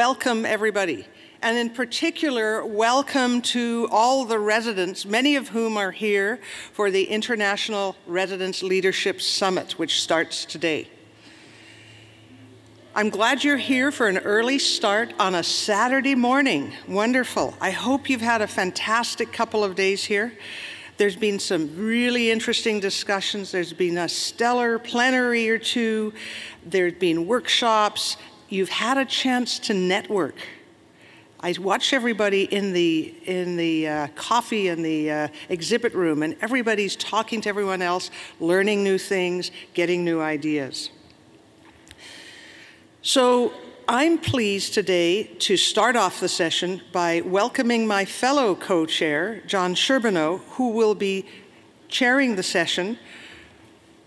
welcome everybody. And in particular, welcome to all the residents, many of whom are here for the International Residents Leadership Summit, which starts today. I'm glad you're here for an early start on a Saturday morning. Wonderful. I hope you've had a fantastic couple of days here. There's been some really interesting discussions. There's been a stellar plenary or two. There's been workshops. You've had a chance to network. I watch everybody in the coffee in the exhibit room, and everybody's talking to everyone else, learning new things, getting new ideas. So I'm pleased today to start off the session by welcoming my fellow co-chair, John Sherbino, who will be chairing the session.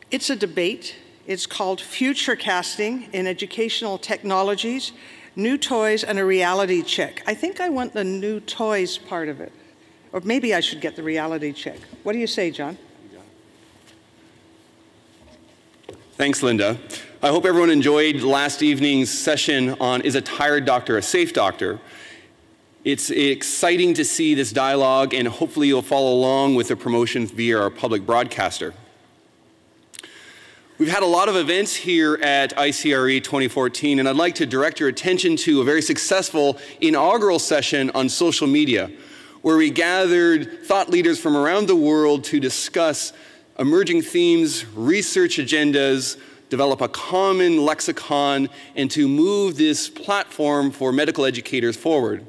It's a debate. It's called Futurecasting in Educational Technologies, New Toys and a Reality Check. I think I want the new toys part of it. Or maybe I should get the reality check. What do you say, John? Thanks, Linda. I hope everyone enjoyed last evening's session on Is a Tired Doctor a Safe Doctor? It's exciting to see this dialogue, and hopefully you'll follow along with the promotions via our public broadcaster. We've had a lot of events here at ICRE 2014, and I'd like to direct your attention to a very successful inaugural session on social media, where we gathered thought leaders from around the world to discuss emerging themes, research agendas, develop a common lexicon, and to move this platform for medical educators forward.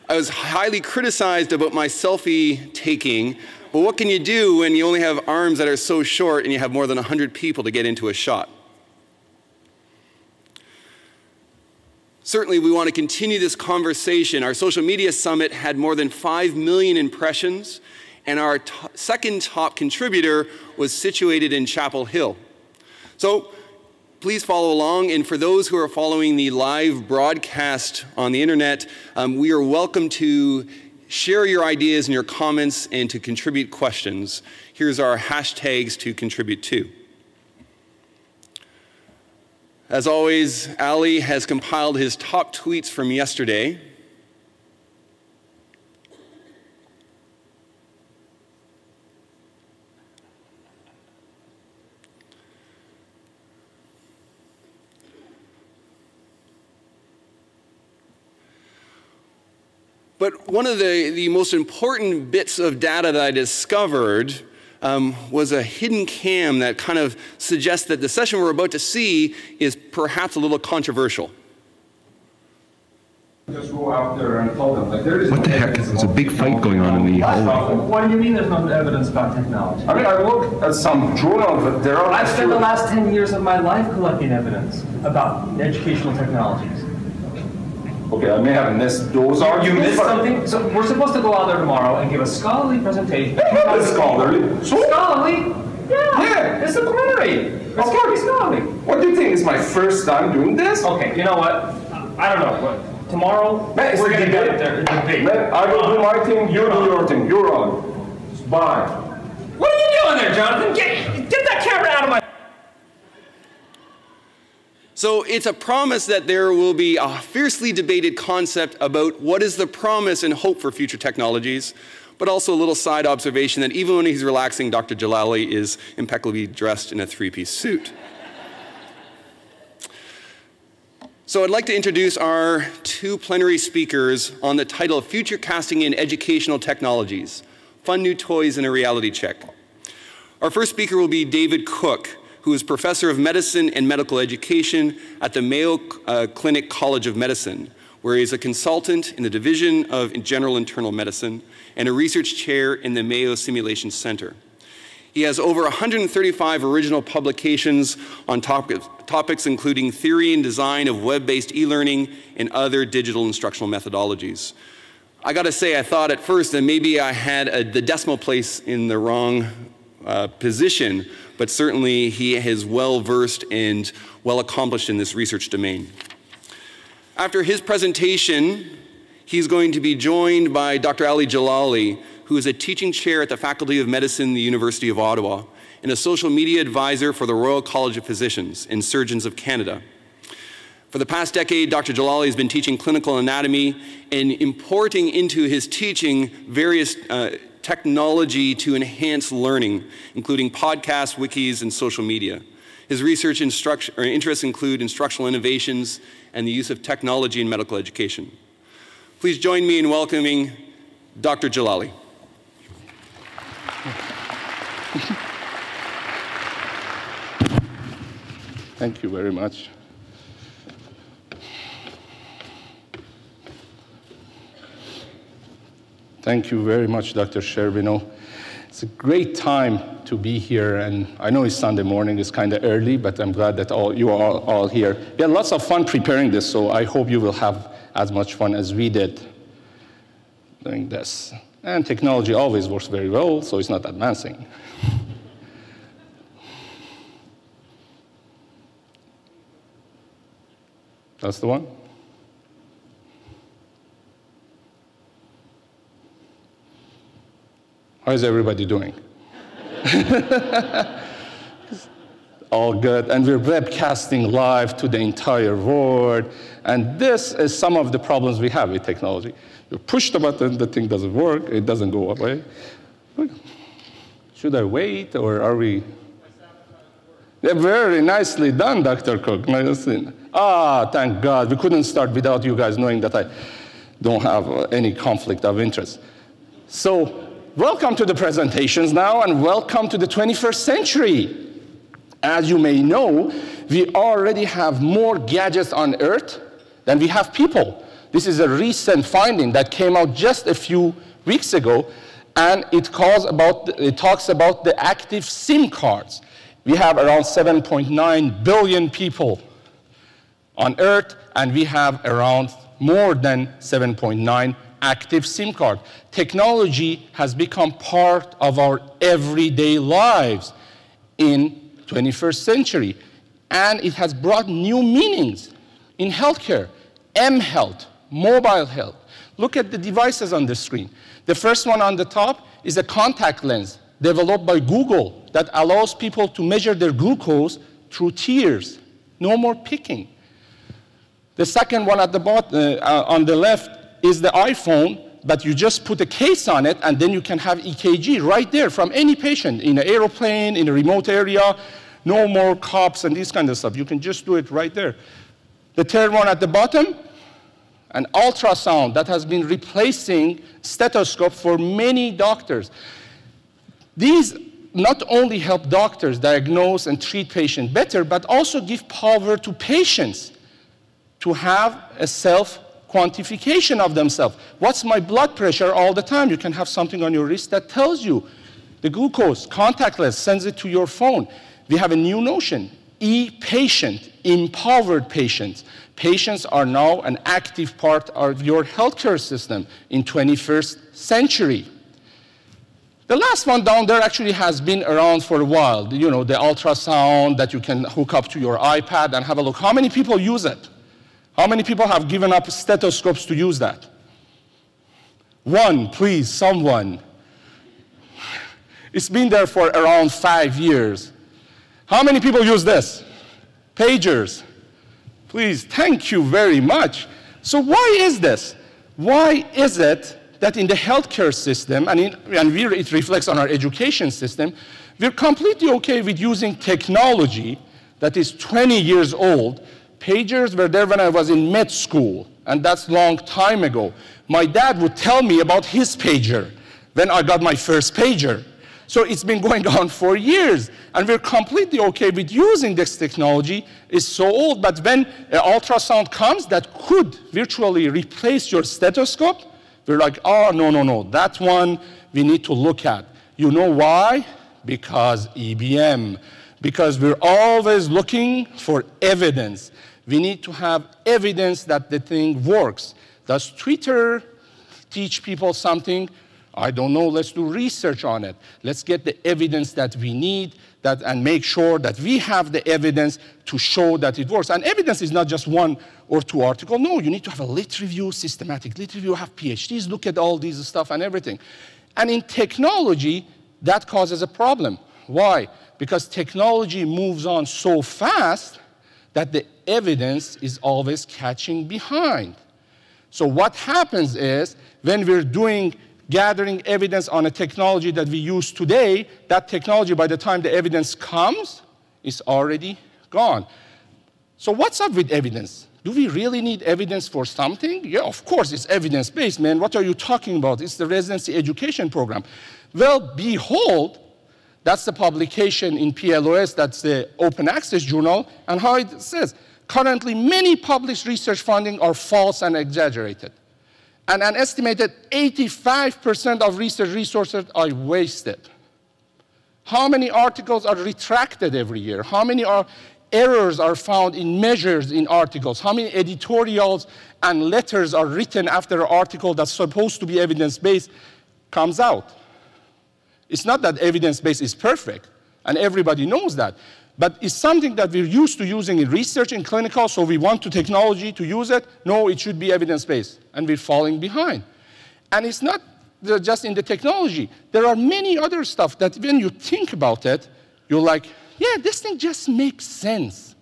I was highly criticized about my selfie taking, but what can you do when you only have arms that are so short and you have more than 100 people to get into a shot? Certainly, we want to continue this conversation. Our social media summit had more than 5 million impressions, and our second top contributor was situated in Chapel Hill. So please follow along, and for those who are following the live broadcast on the internet, we are welcome to share your ideas and your comments and to contribute questions. Here's our hashtags to contribute to. As always, Ali has compiled his top tweets from yesterday. But one of the most important bits of data that I discovered was a hidden cam that kind of suggests that the session we're about to see is perhaps a little controversial. Just go out there and tell them, like, there is what the heck? There's a big fight going on in the hallway. What do you mean there's no evidence about technology? I mean, I look at some journals that there are... I've spent the last 10 years of my life collecting evidence about educational technologies. Okay, I may have missed those arguments. You missed something? So we're supposed to go out there tomorrow and give a scholarly presentation. Scholarly? So? Scholarly? Yeah. It's a plenary. It's got to be scholarly. What do you think is my first time doing this? Okay, you know what? I don't know. What, tomorrow, we're going to get up there. It's a debate. I will do my thing, you do your thing. You're on. Bye. What are you doing there, Jonathan? Get that camera out of my... So it's a promise that there will be a fiercely debated concept about what is the promise and hope for future technologies, but also a little side observation that even when he's relaxing, Dr. Jalali is impeccably dressed in a three-piece suit. So I'd like to introduce our two plenary speakers on the title of Futurecasting in Educational Technologies, Fun New Toys and a Reality Check. Our first speaker will be David Cook, who is Professor of Medicine and Medical Education at the Mayo Clinic College of Medicine, where he is a consultant in the Division of General Internal Medicine and a research chair in the Mayo Simulation Center. He has over 135 original publications on topics including theory and design of web-based e-learning and other digital instructional methodologies. I gotta say, I thought at first that maybe I had the decimal place in the wrong position, but certainly he is well-versed and well-accomplished in this research domain. After his presentation, he's going to be joined by Dr. Ali Jalali, who is a teaching chair at the Faculty of Medicine, the University of Ottawa, and a social media advisor for the Royal College of Physicians and Surgeons of Canada. For the past decade, Dr. Jalali has been teaching clinical anatomy and importing into his teaching various technology to enhance learning, including podcasts, wikis, and social media. His research interests include instructional innovations and the use of technology in medical education. Please join me in welcoming Dr. Jalali. Thank you very much. Thank you very much, Dr. Sherbino. It's a great time to be here, and I know it's Sunday morning, it's kind of early, but I'm glad that you are all here. We had lots of fun preparing this, so I hope you will have as much fun as we did doing this. And technology always works very well, so it's not advancing. That's the one? How is everybody doing? All good. And we're webcasting live to the entire world. And this is some of the problems we have with technology. You push the button, the thing doesn't work, it doesn't go away. Should I wait, or are we? Yeah, very nicely done, Dr. Cook. Thank God. We couldn't start without you guys knowing that I don't have any conflict of interest. So, welcome to the presentations now, and welcome to the 21st century. As you may know, we already have more gadgets on Earth than we have people. This is a recent finding that came out just a few weeks ago, and it talks about the active SIM cards. We have around 7.9 billion people on Earth, and we have around more than 7.9 active SIM card. Technology has become part of our everyday lives in 21st century, and it has brought new meanings in healthcare, mHealth, mobile health. Look at the devices on the screen. The first one on the top is a contact lens developed by Google that allows people to measure their glucose through tears. No more picking. The second one at the bottom, on the left, is the iPhone, but you just put a case on it, and then you can have EKG right there from any patient in an airplane, in a remote area. No more cops and this kind of stuff. You can just do it right there. The third one at the bottom, an ultrasound that has been replacing stethoscope for many doctors. These not only help doctors diagnose and treat patients better, but also give power to patients to have a self-quantification of themselves. What's my blood pressure all the time? You can have something on your wrist that tells you. The glucose, contactless, sends it to your phone. We have a new notion, e-patient, empowered patients. Patients are now an active part of your healthcare system in 21st century. The last one down there actually has been around for a while. You know, the ultrasound that you can hook up to your iPad and have a look. How many people use it? How many people have given up stethoscopes to use that? One, please, someone. It's been there for around 5 years. How many people use this? Pagers. Please, thank you very much. So why is this? Why is it that in the healthcare system, and it reflects on our education system, we're completely okay with using technology that is 20 years old. Pagers were there when I was in med school, and that's a long time ago. My dad would tell me about his pager when I got my first pager. So it's been going on for years, and we're completely okay with using this technology. It's so old, but when an ultrasound comes that could virtually replace your stethoscope, we're like, oh, no, that one we need to look at. You know why? Because EBM. Because we're always looking for evidence. We need to have evidence that the thing works. Does Twitter teach people something? I don't know, let's do research on it. Let's get the evidence that we need and make sure that we have the evidence to show that it works. And evidence is not just 1 or 2 articles. No, you need to have a lit review, systematic lit review, have PhDs, look at all these stuff and everything. And in technology, that causes a problem. Why? Because technology moves on so fast that the evidence is always catching behind. So what happens is, when we're gathering evidence on a technology that we use today, that technology, by the time the evidence comes, is already gone. So what's up with evidence? Do we really need evidence for something? Yeah, of course, it's evidence-based, man. What are you talking about? It's the residency education program. Well, behold, that's the publication in PLOS, that's the open access journal, and how it says, currently many published research findings are false and exaggerated. And an estimated 85% of research resources are wasted. How many articles are retracted every year? How many errors are found in measures in articles? How many editorials and letters are written after an article that's supposed to be evidence-based comes out? It's not that evidence-based is perfect, and everybody knows that. But it's something that we're used to using in research and clinical, so we want the technology to use it. No, it should be evidence-based, and we're falling behind. And it's not just in the technology. There are many other stuff that when you think about it, you're like, yeah, this thing just makes sense.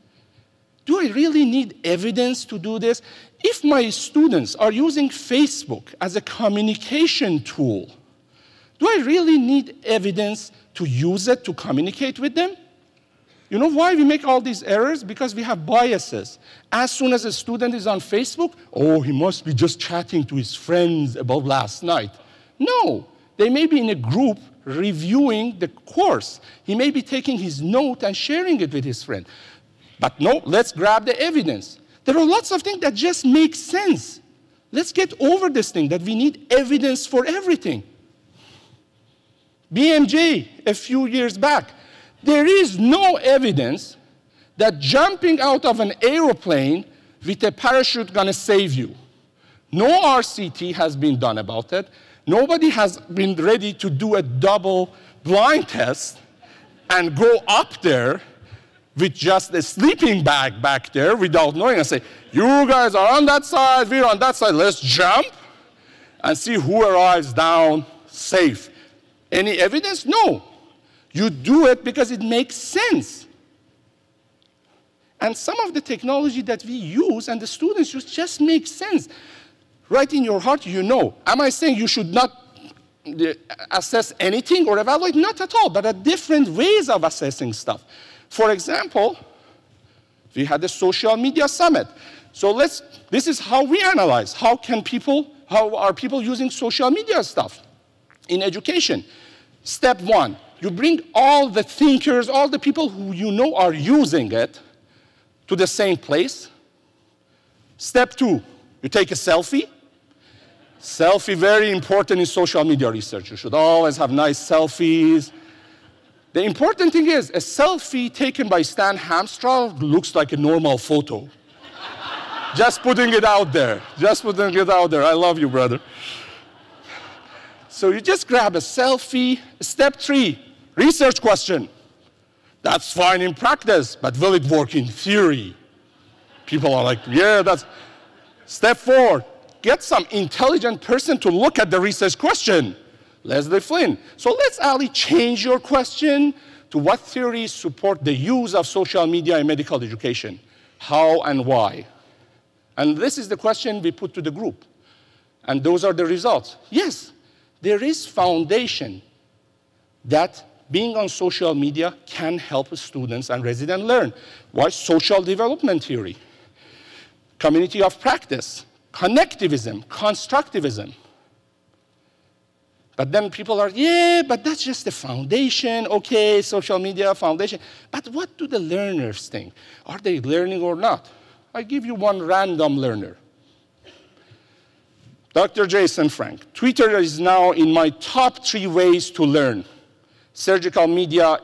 Do I really need evidence to do this? If my students are using Facebook as a communication tool, do I really need evidence to use it to communicate with them? You know why we make all these errors? Because we have biases. As soon as a student is on Facebook, oh, he must be just chatting to his friends about last night. No, they may be in a group reviewing the course. He may be taking his note and sharing it with his friend. But no, let's grab the evidence. There are lots of things that just make sense. Let's get over this thing that we need evidence for everything. BMJ, a few years back, there is no evidence that jumping out of an airplane with a parachute gonna save you. No RCT has been done about it. Nobody has been ready to do a double blind test and go up there with just a sleeping bag back there without knowing and say, you guys are on that side, we're on that side, let's jump and see who arrives down safe. Any evidence? No. You do it because it makes sense. And some of the technology that we use and the students use just makes sense. Right in your heart, you know. Am I saying you should not assess anything or evaluate? Not at all, but there are different ways of assessing stuff. For example, we had the social media summit. So this is how we analyze. How are people using social media stuff in education? Step one, you bring all the thinkers, all the people who you know are using it to the same place. Step two, you take a selfie. Selfie, very important in social media research. You should always have nice selfies. The important thing is, a selfie taken by Stan Hamstra looks like a normal photo. Just putting it out there. Just putting it out there. I love you, brother. So you just grab a selfie. Step three, research question. That's fine in practice, but will it work in theory? People are like, yeah, that's... Step four, get some intelligent person to look at the research question. Leslie Flynn. So let's, Ali, change your question to what theories support the use of social media in medical education? How and why? And this is the question we put to the group. And those are the results. Yes, there is foundation that being on social media can help students and residents learn. Why? Social development theory, community of practice, connectivism, constructivism. But then people are, yeah, but that's just the foundation. Okay, social media foundation. But what do the learners think? Are they learning or not? I give you one random learner. Dr. Jason Frank. Twitter is now in my top 3 ways to learn. Surgical media,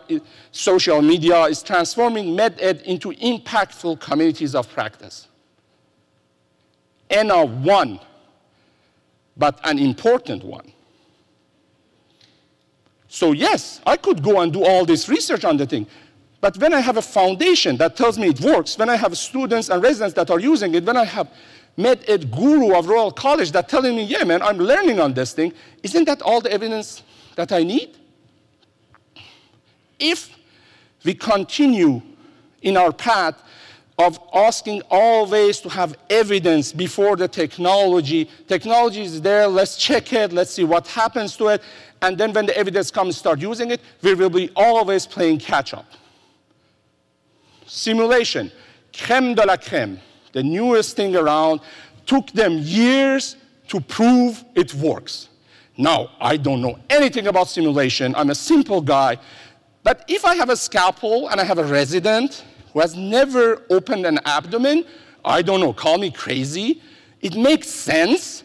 social media is transforming med-ed into impactful communities of practice. ENA 1, but an important one. So yes, I could go and do all this research on the thing, but when I have a foundation that tells me it works, when I have students and residents that are using it, when I have med-ed guru of Royal College that telling me, yeah, man, I'm learning on this thing, isn't that all the evidence that I need? If we continue in our path of asking always to have evidence before the technology. Technology is there, let's check it, let's see what happens to it, and then when the evidence comes, start using it, we will be always playing catch-up. Simulation, crème de la crème, the newest thing around, took them years to prove it works. Now, I don't know anything about simulation, I'm a simple guy, but if I have a scalpel and I have a resident who has never opened an abdomen, I don't know, call me crazy, it makes sense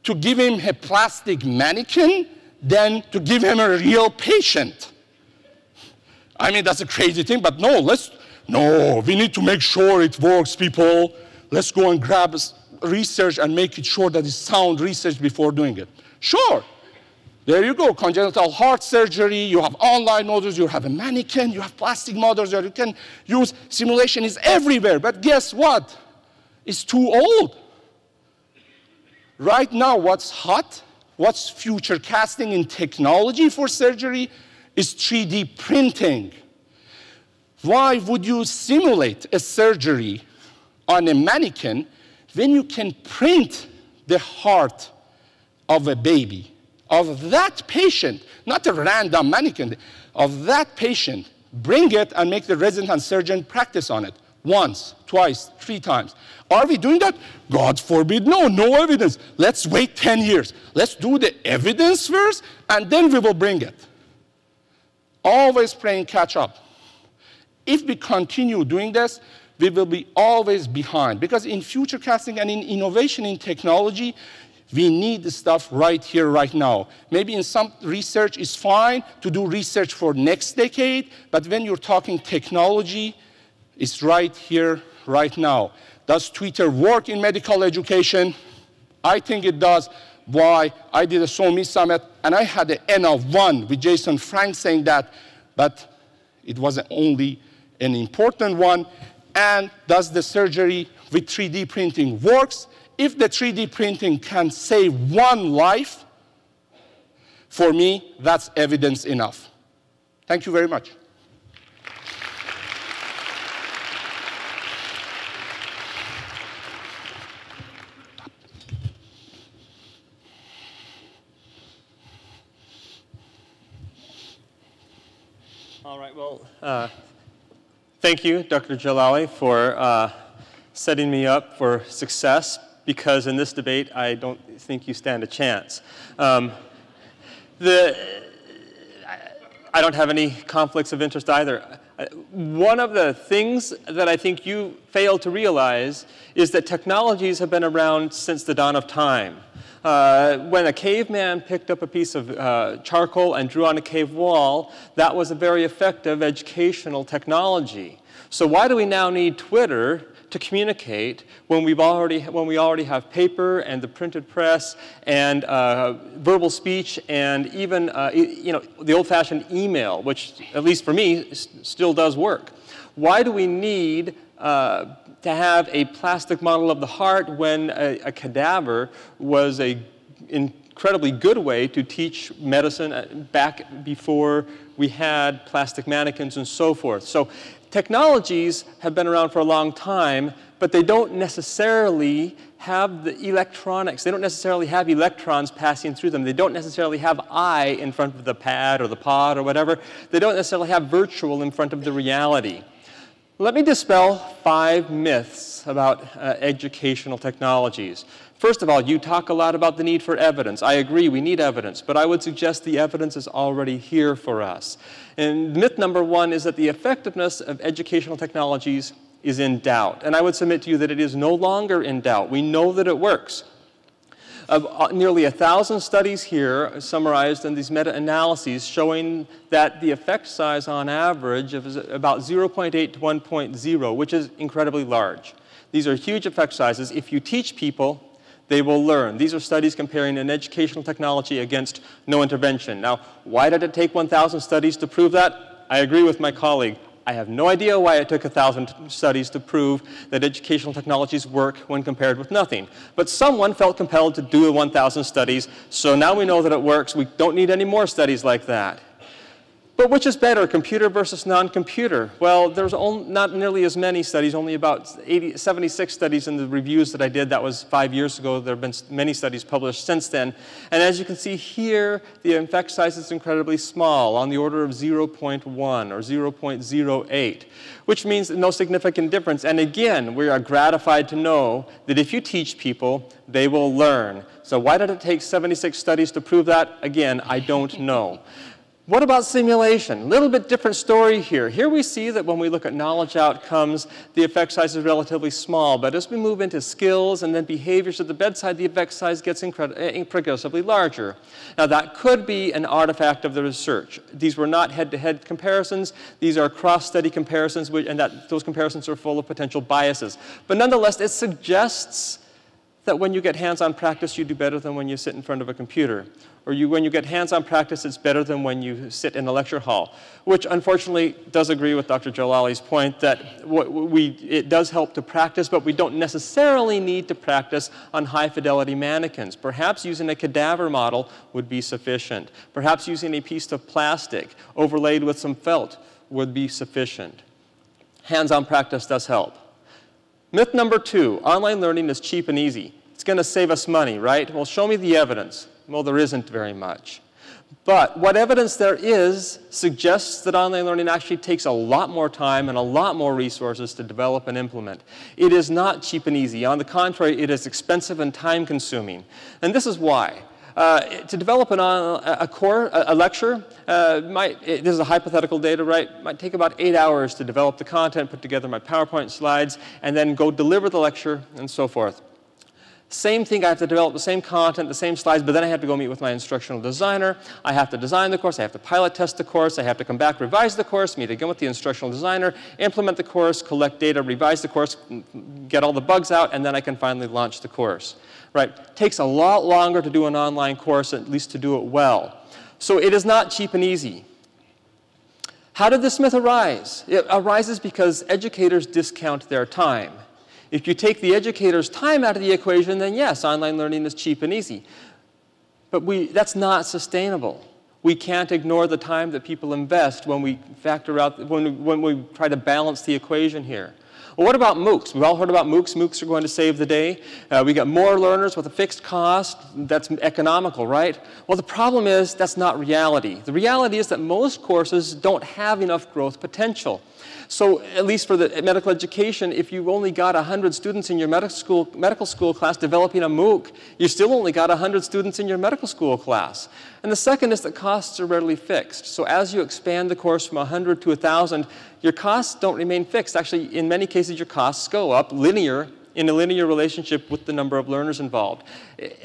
to give him a plastic mannequin than to give him a real patient. I mean, that's a crazy thing, but no, we need to make sure it works, people. Let's go and grab research and make it sure that it's sound research before doing it. Sure, there you go, congenital heart surgery, you have online models, you have a mannequin, you have plastic models that you can use. Simulation is everywhere, but guess what? It's too old. Right now, what's hot, what's future casting in technology for surgery is 3D printing. Why would you simulate a surgery on a mannequin when you can print the heart of a baby, of that patient, not a random mannequin, of that patient, bring it and make the resident and surgeon practice on it once, twice, 3 times. Are we doing that? God forbid, no evidence. Let's wait 10 years. Let's do the evidence first, and then we will bring it. Always playing catch up. If we continue doing this, we will be always behind. Because in future casting and in innovation in technology, we need the stuff right here, right now. Maybe in some research it's fine to do research for next decade, but when you're talking technology, it's right here, right now. Does Twitter work in medical education? I think it does. Why? I did a SOMI summit, and I had an N of 1 with Jason Frank saying that, but it wasn't only an important one. And does the surgery with 3D printing works? If the 3D printing can save 1 life, for me, that's evidence enough. Thank you very much. All right, well, thank you, Dr. Jalali, for setting me up for success, because in this debate, I don't think you stand a chance. I don't have any conflicts of interest either. One of the things that I think you fail to realize is that technologies have been around since the dawn of time. When a caveman picked up a piece of charcoal and drew on a cave wall, that was a very effective educational technology. So why do we now need Twitter to communicate when we already have paper and the printed press and verbal speech and even the old-fashioned email, which at least for me still does work? Why do we need to have a plastic model of the heart when a cadaver was an incredibly good way to teach medicine back before we had plastic mannequins and so forth? So technologies have been around for a long time, but they don't necessarily have the electronics. They don't necessarily have electrons passing through them. They don't necessarily have I in front of the pad or the pod or whatever. They don't necessarily have virtual in front of the reality. Let me dispel 5 myths about educational technologies. First of all, you talk a lot about the need for evidence. I agree, we need evidence, but I would suggest the evidence is already here for us. And myth number 1 is that the effectiveness of educational technologies is in doubt. And I would submit to you that it is no longer in doubt. We know that it works. Nearly 1,000 studies here summarized in these meta-analyses showing that the effect size on average is about 0.8 to 1.0, which is incredibly large. These are huge effect sizes. If you teach people, they will learn. These are studies comparing an educational technology against no intervention. Now, why did it take 1,000 studies to prove that? I agree with my colleague. I have no idea why it took 1,000 studies to prove that educational technologies work when compared with nothing. But someone felt compelled to do 1,000 studies, so now we know that it works. We don't need any more studies like that. But which is better, computer versus non-computer? Well, there's not nearly as many studies, only about 76 studies in the reviews that I did. That was 5 years ago. There have been many studies published since then. And as you can see here, the effect size is incredibly small, on the order of 0.1 or 0.08, which means no significant difference. And again, we are gratified to know that if you teach people, they will learn. So why did it take 76 studies to prove that? Again, I don't know. What about simulation? A little bit different story here. Here we see that when we look at knowledge outcomes, the effect size is relatively small. But as we move into skills and then behaviors at the bedside, the effect size gets progressively larger. Now, that could be an artifact of the research. These were not head-to-head comparisons. These are cross-study comparisons, and those comparisons are full of potential biases. But nonetheless, it suggests that when you get hands-on practice, you do better than when you sit in front of a computer. Or when you get hands-on practice, it's better than when you sit in a lecture hall, which unfortunately does agree with Dr. Jalali's point that it does help to practice, but we don't necessarily need to practice on high-fidelity mannequins. Perhaps using a cadaver model would be sufficient. Perhaps using a piece of plastic overlaid with some felt would be sufficient. Hands-on practice does help. Myth number 2, online learning is cheap and easy. It's going to save us money, right? Well, show me the evidence. Well, there isn't very much. But what evidence there is suggests that online learning actually takes a lot more time and a lot more resources to develop and implement. It is not cheap and easy. On the contrary, it is expensive and time-consuming. And this is why. To develop a lecture, this is a hypothetical data, right? Might take about 8 hours to develop the content, put together my PowerPoint slides, and then go deliver the lecture, and so forth. Same thing, I have to develop the same content, the same slides, but then I have to go meet with my instructional designer. I have to design the course, I have to pilot test the course, I have to come back, revise the course, meet again with the instructional designer, implement the course, collect data, revise the course, get all the bugs out, and then I can finally launch the course. Right? Takes a lot longer to do an online course, at least to do it well. So it is not cheap and easy. How did this myth arise? It arises because educators discount their time. If you take the educator's time out of the equation, then yes, online learning is cheap and easy. But that's not sustainable. We can't ignore the time that people invest when we factor out, when we try to balance the equation here. Well, what about MOOCs? We've all heard about MOOCs. MOOCs are going to save the day. We got more learners with a fixed cost. That's economical, right? Well, the problem is that's not reality. The reality is that most courses don't have enough growth potential. So at least for the medical education, if you've only got 100 students in your medical school class developing a MOOC, you still only got 100 students in your medical school class. And the second is that costs are rarely fixed. So as you expand the course from 100 to 1,000, your costs don't remain fixed. Actually, in many cases, your costs go up in a linear relationship with the number of learners involved.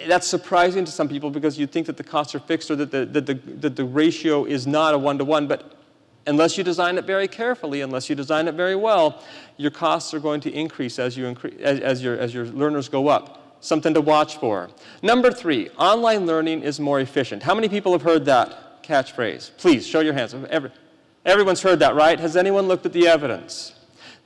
That's surprising to some people because you'd think that the costs are fixed or that the ratio is not a one-to-one. But unless you design it very carefully, unless you design it very well, your costs are going to increase as your learners go up. Something to watch for. Number 3, online learning is more efficient. How many people have heard that catchphrase? Please, show your hands. Everyone's heard that, right? Has anyone looked at the evidence?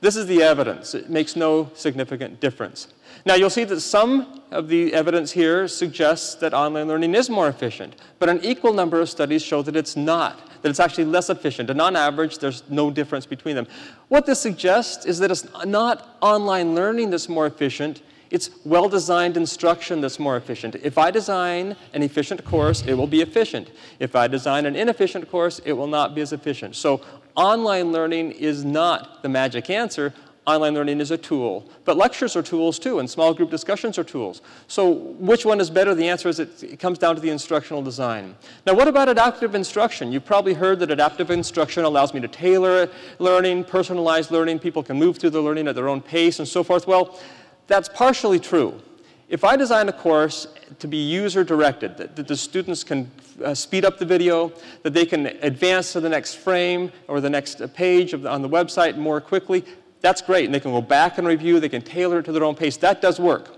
This is the evidence. It makes no significant difference. Now, you'll see that some of the evidence here suggests that online learning is more efficient, but an equal number of studies show that it's not, that it's actually less efficient. And on average, there's no difference between them. What this suggests is that it's not online learning that's more efficient, it's well-designed instruction that's more efficient. If I design an efficient course, it will be efficient. If I design an inefficient course, it will not be as efficient. So online learning is not the magic answer. Online learning is a tool. But lectures are tools too, and small group discussions are tools. So which one is better? The answer is it comes down to the instructional design. Now, what about adaptive instruction? You've probably heard that adaptive instruction allows me to tailor learning, personalize learning. People can move through the learning at their own pace and so forth. Well, that's partially true. If I design a course to be user-directed, that the students can speed up the video, that they can advance to the next frame or the next page on the website more quickly, that's great. And they can go back and review. They can tailor it to their own pace. That does work.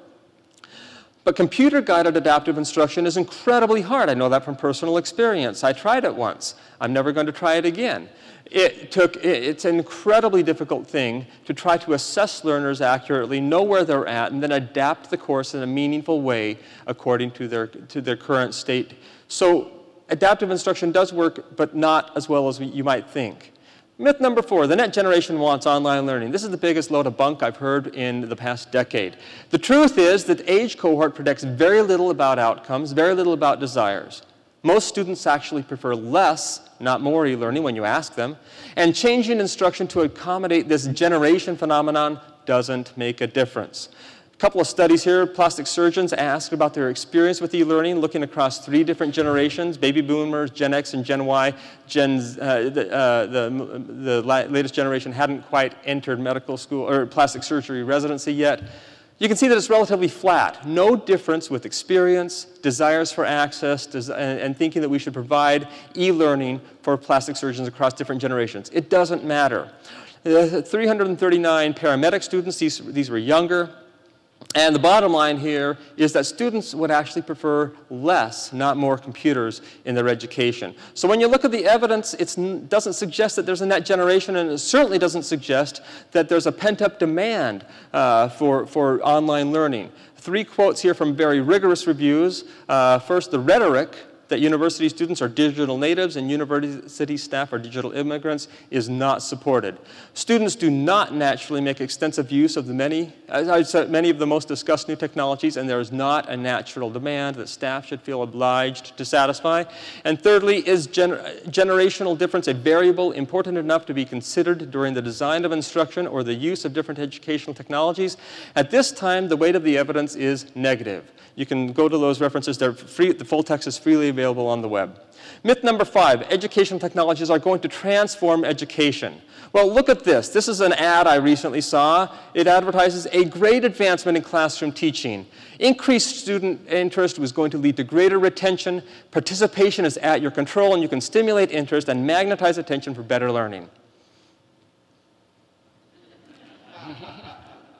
But computer-guided adaptive instruction is incredibly hard. I know that from personal experience. I tried it once. I'm never going to try it again. It's an incredibly difficult thing to try to assess learners accurately, know where they're at, and then adapt the course in a meaningful way according to their current state. So adaptive instruction does work, but not as well as you might think. Myth number 4, the next generation wants online learning. This is the biggest load of bunk I've heard in the past decade. The truth is that the age cohort predicts very little about outcomes, very little about desires. Most students actually prefer less, not more e-learning when you ask them. And changing instruction to accommodate this generation phenomenon doesn't make a difference. A couple of studies here. Plastic surgeons asked about their experience with e-learning, looking across 3 different generations, baby boomers, Gen X and Gen Y. The latest generation hadn't quite entered medical school or plastic surgery residency yet. You can see that it's relatively flat. No difference with experience, desires for access, and thinking that we should provide e-learning for plastic surgeons across different generations. It doesn't matter. 339 paramedic students, these were younger. And the bottom line here is that students would actually prefer less, not more computers in their education. So when you look at the evidence, it doesn't suggest that there's a net generation, and it certainly doesn't suggest that there's a pent-up demand for online learning. 3 quotes here from very rigorous reviews. First, the rhetoric that university students are digital natives and university staff are digital immigrants is not supported. Students do not naturally make extensive use of many of the most discussed new technologies, and there is not a natural demand that staff should feel obliged to satisfy. And thirdly, is generational difference a variable important enough to be considered during the design of instruction or the use of different educational technologies? At this time, the weight of the evidence is negative. You can go to those references. They're free. The full text is freely available on the web. Myth number 5, educational technologies are going to transform education. Well, look at this. This is an ad I recently saw. It advertises a great advancement in classroom teaching. Increased student interest was going to lead to greater retention. Participation is at your control, and you can stimulate interest and magnetize attention for better learning.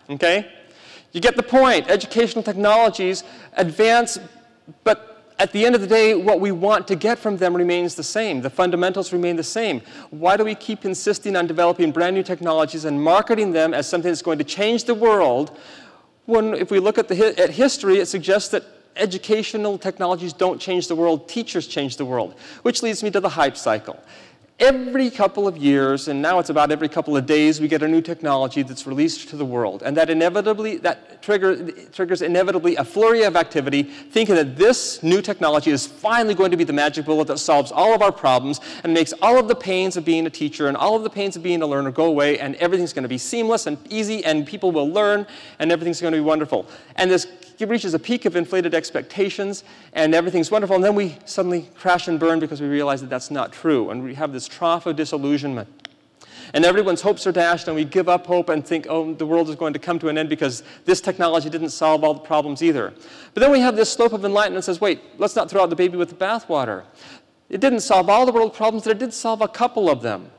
Okay? You get the point. Educational technologies advance, but at the end of the day, what we want to get from them remains the same. The fundamentals remain the same. Why do we keep insisting on developing brand new technologies and marketing them as something that's going to change the world, when if we look at history, it suggests that educational technologies don't change the world, teachers change the world, which leads me to the hype cycle. Every couple of years, and now it's about every couple of days, we get a new technology that's released to the world. And that triggers inevitably a flurry of activity, thinking that this new technology is finally going to be the magic bullet that solves all of our problems and makes all of the pains of being a teacher and all of the pains of being a learner go away, and everything's going to be seamless and easy, and people will learn, and everything's going to be wonderful. And this reaches a peak of inflated expectations, and everything's wonderful, and then we suddenly crash and burn because we realize that that's not true, and we have this trough of disillusionment. And everyone's hopes are dashed, and we give up hope and think, oh, the world is going to come to an end because this technology didn't solve all the problems either. But then we have this slope of enlightenment that says, wait, let's not throw out the baby with the bathwater. It didn't solve all the world problems, but it did solve a couple of them.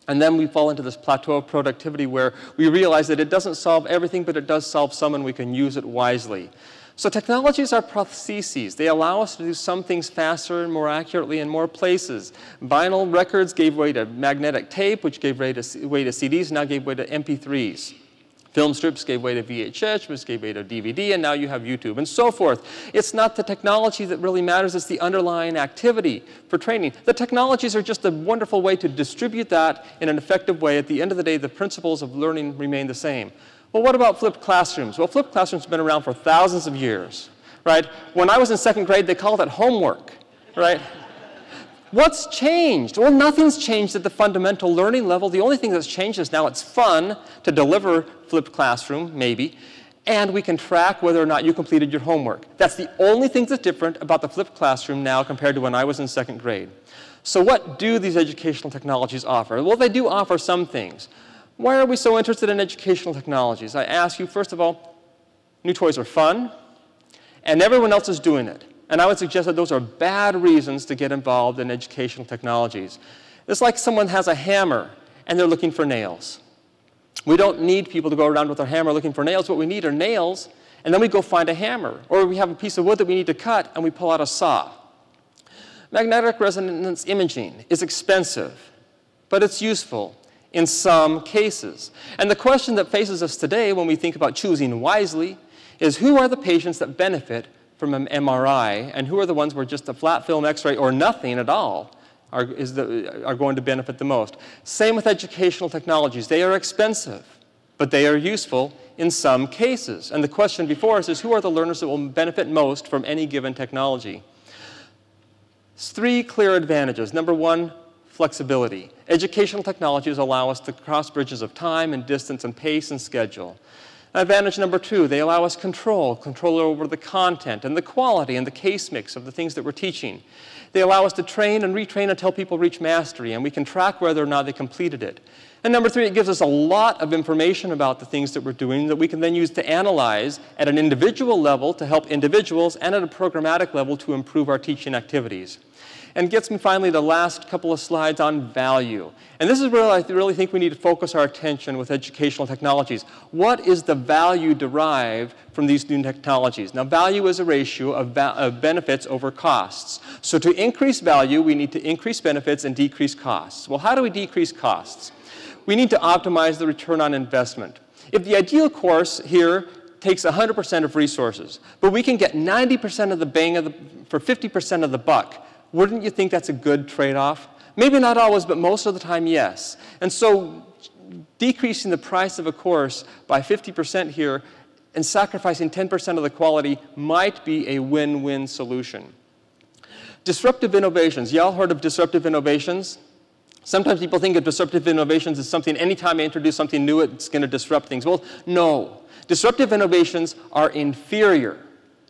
And then we fall into this plateau of productivity where we realize that it doesn't solve everything, but it does solve some, and we can use it wisely. So technologies are prostheses. They allow us to do some things faster and more accurately in more places. Vinyl records gave way to magnetic tape, which gave way to CDs, now gave way to MP3s. Film strips gave way to VHS, which gave way to DVD, and now you have YouTube, and so forth. It's not the technology that really matters, it's the underlying activity for training. The technologies are just a wonderful way to distribute that in an effective way. At the end of the day, the principles of learning remain the same. Well, what about flipped classrooms? Well, flipped classrooms have been around for thousands of years, right? When I was in 2nd grade, they called it homework, right? What's changed? Well, nothing's changed at the fundamental learning level. The only thing that's changed is now it's fun to deliver flipped classroom, maybe, and we can track whether or not you completed your homework. That's the only thing that's different about the flipped classroom now compared to when I was in 2nd grade. So what do these educational technologies offer? Well, they do offer some things. Why are we so interested in educational technologies? I ask you, first of all, new toys are fun, and everyone else is doing it. And I would suggest that those are bad reasons to get involved in educational technologies. It's like someone has a hammer and they're looking for nails. We don't need people to go around with our hammer looking for nails. What we need are nails, and then we go find a hammer. Or we have a piece of wood that we need to cut, and we pull out a saw. Magnetic resonance imaging is expensive, but it's useful in some cases. And the question that faces us today when we think about choosing wisely is, who are the patients that benefit from an MRI, and who are the ones where just a flat film X-ray or nothing at all are going to benefit the most. Same with educational technologies. They are expensive, but they are useful in some cases. And the question before us is, who are the learners that will benefit most from any given technology? There's 3 clear advantages. Number 1, flexibility. Educational technologies allow us to cross bridges of time and distance and pace and schedule. Advantage number 2, they allow us control over the content and the quality and the case mix of the things that we're teaching. They allow us to train and retrain until people reach mastery, and we can track whether or not they completed it. And number 3, it gives us a lot of information about the things that we're doing that we can then use to analyze at an individual level to help individuals and at a programmatic level to improve our teaching activities. And gets me finally to the last couple of slides on value. And this is where I really think we need to focus our attention with educational technologies. What is the value derived from these new technologies? Now, value is a ratio of benefits over costs. So to increase value, we need to increase benefits and decrease costs. Well, how do we decrease costs? We need to optimize the return on investment. If the ideal course here takes 100% of resources, but we can get 90% of the bang for 50% of the buck, wouldn't you think that's a good trade-off? Maybe not always, but most of the time, yes. And so decreasing the price of a course by 50% here and sacrificing 10% of the quality might be a win-win solution. Disruptive innovations. Y'all heard of disruptive innovations? Sometimes people think of disruptive innovations as something, anytime I introduce something new, it's going to disrupt things. Well, no. Disruptive innovations are inferior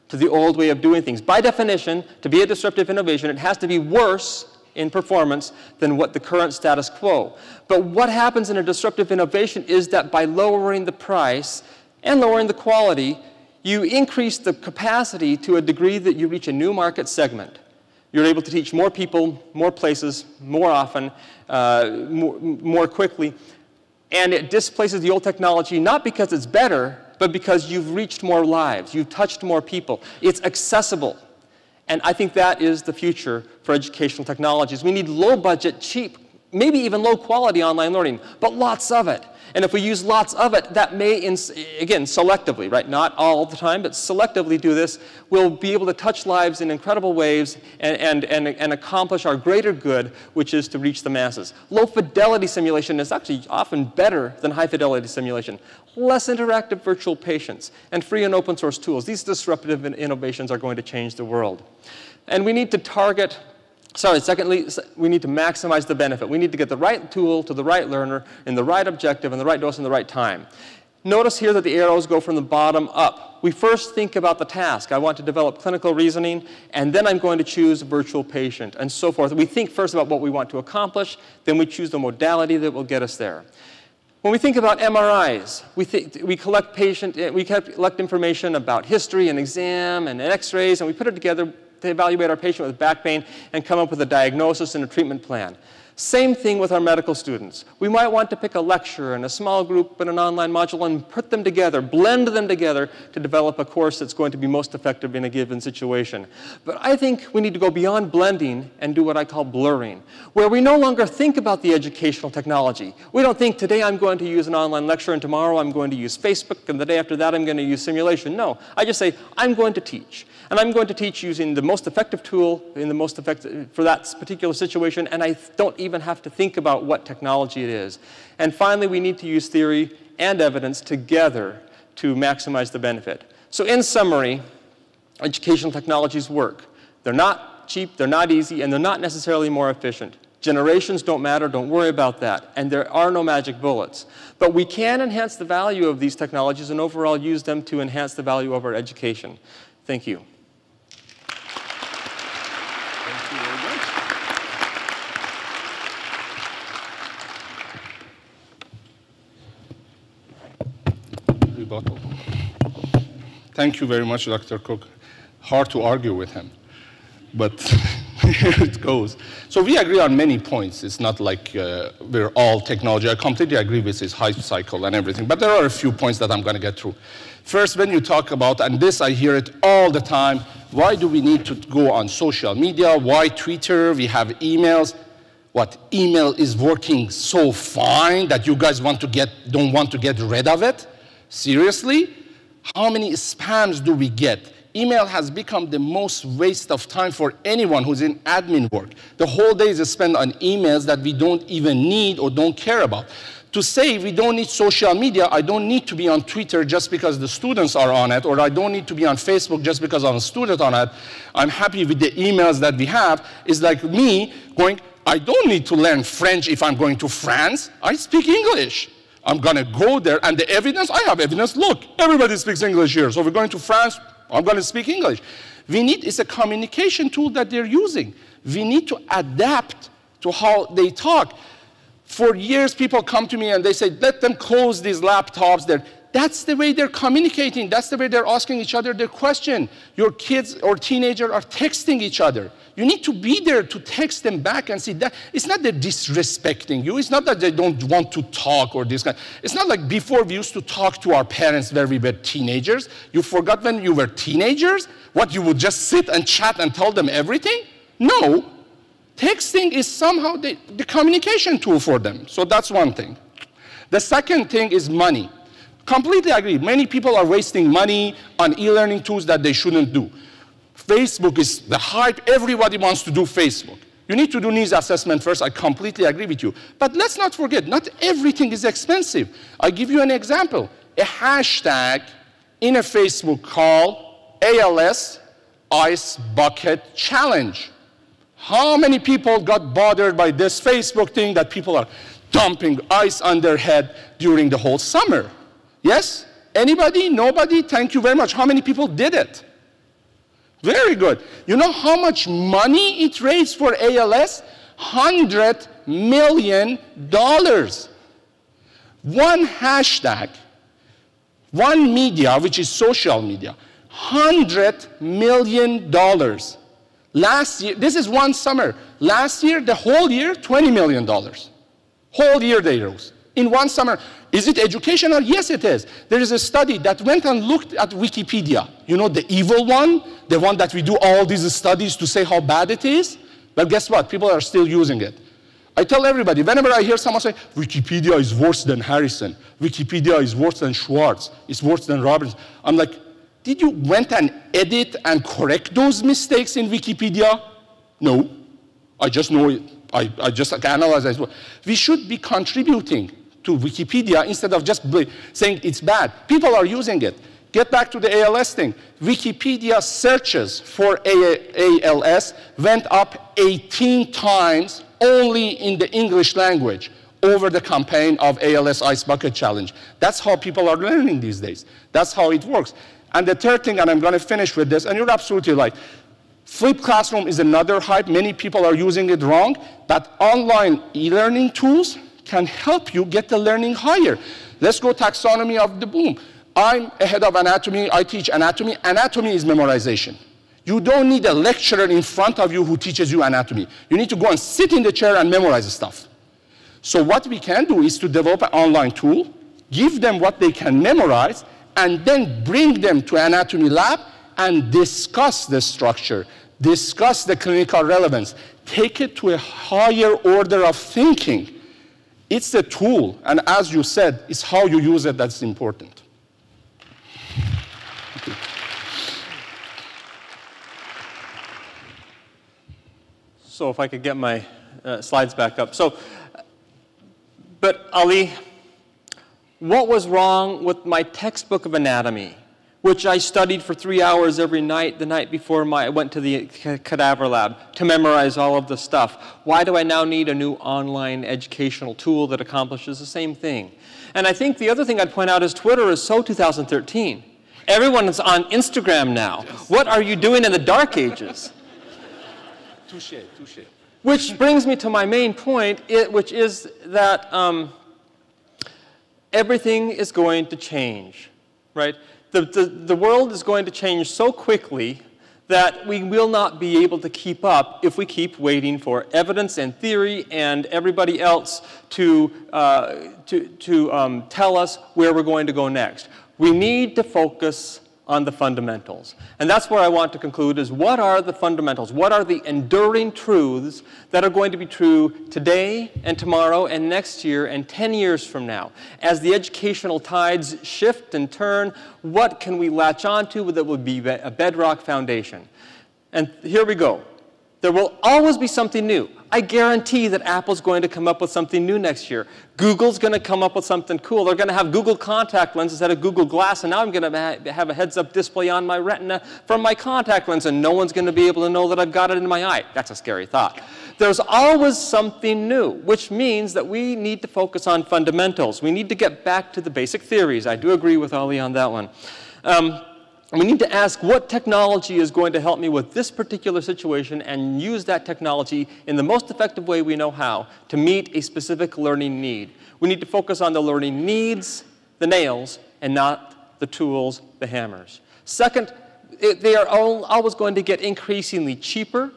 to the old way of doing things. By definition, to be a disruptive innovation, it has to be worse in performance than what the current status quo. But what happens in a disruptive innovation is that by lowering the price and lowering the quality, you increase the capacity to a degree that you reach a new market segment. You're able to teach more people, more places, more often, more quickly. And it displaces the old technology not because it's better, but because you've reached more lives, you've touched more people. It's accessible. And I think that is the future for educational technologies. We need low-budget, cheap, maybe even low-quality online learning, but lots of it. And if we use lots of it, that may, again, selectively, right? Not all the time, but selectively do this. We'll be able to touch lives in incredible ways and accomplish our greater good, which is to reach the masses. Low-fidelity simulation is actually often better than high-fidelity simulation. Less interactive virtual patients and free and open source tools. These disruptive innovations are going to change the world. And we need to target secondly, we need to maximize the benefit. We need to get the right tool to the right learner in the right objective and the right dose in the right time. Notice here that the arrows go from the bottom up. We first think about the task. I want to develop clinical reasoning, and then I'm going to choose a virtual patient, and so forth. We think first about what we want to accomplish, then we choose the modality that will get us there. When we think about MRIs, we collect information about history and exam and X-rays, and we put it together to evaluate our patient with back pain and come up with a diagnosis and a treatment plan. Same thing with our medical students. We might want to pick a lecture and a small group and an online module and put them together, blend them together to develop a course that's going to be most effective in a given situation. But I think we need to go beyond blending and do what I call blurring, where we no longer think about the educational technology. We don't think today I'm going to use an online lecture and tomorrow I'm going to use Facebook and the day after that I'm going to use simulation. No, I just say I'm going to teach. And I'm going to teach using the most effective tool for that particular situation, and I don't even have to think about what technology it is. And finally, we need to use theory and evidence together to maximize the benefit. So in summary, educational technologies work. They're not cheap, they're not easy, and they're not necessarily more efficient. Generations don't matter, don't worry about that. And there are no magic bullets. But we can enhance the value of these technologies and overall use them to enhance the value of our education. Thank you. Rebuttal. Thank you very much, Dr. Cook. Hard to argue with him, but here it goes. So we agree on many points. It's not like we're all technology. I completely agree with his hype cycle and everything, but there are a few points that I'm going to get through. First, when you talk about, and this I hear it all the time, why do we need to go on social media? Why Twitter? We have emails. What, email is working so fine that you guys don't want to get rid of it? Seriously? How many spams do we get Email has become the most waste of time for anyone who's in admin work. The whole day is spent on emails that we don't even need or don't care about. To say we don't need social media, I don't need to be on Twitter just because the students are on it, or I don't need to be on Facebook just because I'm a student on it. I'm happy with the emails that we have. It's like me going, I don't need to learn French if I'm going to France. I speak English. I'm going to go there, and the evidence, I have evidence. Look, everybody speaks English here. So we're going to France, I'm going to speak English. It's a communication tool that they're using. We need to adapt to how they talk. For years, people come to me and they say, let them close these laptops. That's the way they're communicating. That's the way they're asking each other their question. Your kids or teenagers are texting each other. You need to be there to text them back and see that. It's not they're disrespecting you. It's not that they don't want to talk or this kind. It's not like before we used to talk to our parents when we were teenagers. You forgot when you were teenagers? What, you would just sit and chat and tell them everything? No. Texting is somehow the communication tool for them. So that's one thing. The second thing is money. Completely agree. Many people are wasting money on e-learning tools that they shouldn't do. Facebook is the hype. Everybody wants to do Facebook. You need to do needs assessment first. I completely agree with you. But let's not forget, not everything is expensive. I'll give you an example. A hashtag in a Facebook call, ALS Ice Bucket Challenge. How many people got bothered by this Facebook thing that people are dumping ice on their head during the whole summer? Yes? Anybody? Nobody? Thank you very much. How many people did it? Very good. You know how much money it raised for ALS? $100 million. One hashtag, one media, which is social media, $100 million. Last year, this is one summer. Last year, the whole year, $20 million. Whole year they rose. In one summer. Is it educational? Yes, it is. There is a study that went and looked at Wikipedia. You know, the evil one, the one that we do all these studies to say how bad it is? Well, guess what? People are still using it. I tell everybody, whenever I hear someone say, Wikipedia is worse than Harrison, Wikipedia is worse than Schwartz, it's worse than Roberts, I'm like, did you went and edit and correct those mistakes in Wikipedia? No. I just know it. I just analyze it. We should be contributing to Wikipedia instead of just saying it's bad. People are using it. Get back to the ALS thing. Wikipedia searches for ALS went up 18 times only in the English language over the campaign of ALS Ice Bucket Challenge. That's how people are learning these days. That's how it works. And the third thing, and I'm going to finish with this, and you're absolutely right. Flipped classroom is another hype. Many people are using it wrong, but online e-learning tools can help you get the learning higher. Let's go taxonomy of the boom. I'm a head of anatomy. I teach anatomy. Anatomy is memorization. You don't need a lecturer in front of you who teaches you anatomy. You need to go and sit in the chair and memorize stuff. So what we can do is to develop an online tool, give them what they can memorize, and then bring them to anatomy lab and discuss the structure, discuss the clinical relevance, take it to a higher order of thinking. It's a tool, and as you said, it's how you use it that's important. So if I could get my slides back up. But Ali, what was wrong with my textbook of anatomy, which I studied for 3 hours every night, the night before I went to the cadaver lab to memorize all of the stuff? Why do I now need a new online educational tool that accomplishes the same thing? And I think the other thing I'd point out is Twitter is so 2013. Everyone is on Instagram now. Yes. What are you doing in the dark ages? Touché, touché. Which brings me to my main point, which is that everything is going to change, right? The world is going to change so quickly that we will not be able to keep up if we keep waiting for evidence and theory and everybody else to tell us where we're going to go next. We need to focus on the fundamentals. And that's where I want to conclude is what are the fundamentals? What are the enduring truths that are going to be true today and tomorrow and next year and 10 years from now? As the educational tides shift and turn, what can we latch onto that will be a bedrock foundation? And here we go. There will always be something new. I guarantee that Apple's going to come up with something new next year. Google's going to come up with something cool. They're going to have Google contact lenses instead of Google Glass, and now I'm going to have a heads-up display on my retina from my contact lens, and no one's going to be able to know that I've got it in my eye. That's a scary thought. There's always something new, which means that we need to focus on fundamentals. We need to get back to the basic theories. I do agree with Ali on that one. We need to ask what technology is going to help me with this particular situation and use that technology in the most effective way we know how to meet a specific learning need. We need to focus on the learning needs, the nails, and not the tools, the hammers. Second, they are always going to get increasingly cheaper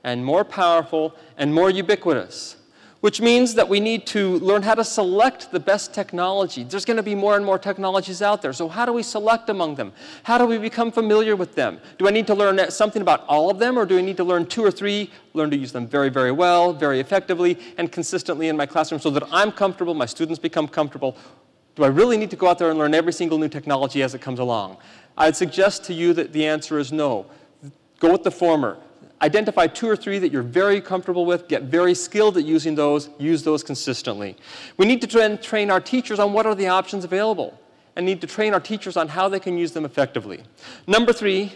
and more powerful and more ubiquitous, which means that we need to learn how to select the best technology. There's going to be more and more technologies out there, so how do we select among them? How do we become familiar with them? Do I need to learn something about all of them, or do I need to learn 2 or 3, learn to use them very, very well, very effectively, and consistently in my classroom so that I'm comfortable, my students become comfortable? Do I really need to go out there and learn every single new technology as it comes along? I'd suggest to you that the answer is no. Go with the former. Identify 2 or 3 that you're very comfortable with, get very skilled at using those, use those consistently. We need to train our teachers on what are the options available and need to train our teachers on how they can use them effectively. Number 3,